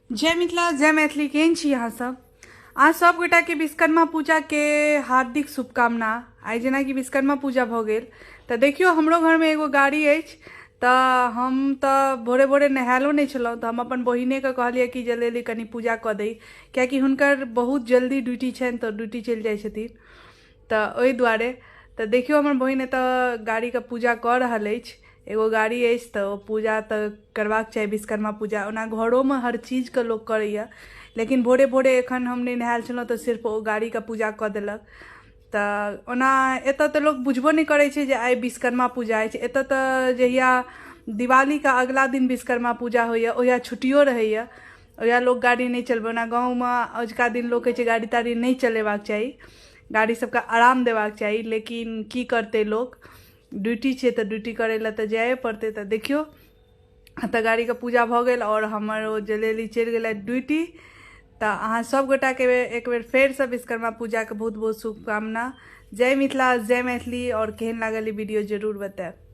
जय मिथिला जय मैथिली केहन छी अहाँ सब। अहाँ सब गोटा के विश्वकर्मा पूजा के हार्दिक शुभकामना। आई जेना कि विश्वकर्मा पूजा भ गेल त देखियो हमरो घर में एगो गाड़ी अछि त हम त भोरे भोरे नहायलो नहीं छलौं त हम अपन बहिने के कहलिए कि जल्दी कनी पूजा क दई कियाकि हुनकर बहुत जल्दी ड्यूटी छनि त ड्यूटी चलि जाइ छथिन त ओहि दुआरे त देखियो हमर बहिन एतऽ गाड़ी के पूजा क रहल अछि। एगो गाड़ी अछि तो पूजा तो करबाक चाहिए विश्वकर्मा पूजा। ओना घरों में हर चीज के लोग करैया लेकिन भोरे भोरे एखन हम नहीं नहायल छलौं तो सिर्फ ओ गाड़ी के पूजा क देलक। त ओना एतऽ तो लोग बुझबो नहीं करै छै जे आइ विश्वकर्मा पूजा अछि। एतऽ तो जहिया दिवाली का अगला दिन विश्वकर्मा पूजा होइया ओहिया छुट्टियो रहैया ओहिया लोग गाड़ी नहीं चलबे। ओना गाँव में अजुका दिन लोग कहै छै गाड़ी ताड़ी नहीं चलेबाक चाही, गाड़ी सबके आराम देबाक चाही, लेकिन की करते लोग, ड्यूटी छै तऽ ड्यूटी करे ला तऽ जाए पड़तै। तऽ देखियो तऽ गाड़ी के पूजा भ गेल और हमर ओ जलेली चलि गेल ड्यूटी। तऽ अहाँ सब गोटा के एक बेर फेर से विश्वकर्मा पूजा के बहुत बहुत शुभकामना। जय मिथिला जय मैथिली। और केहन लागल ई वीडियो जरूर बताएब।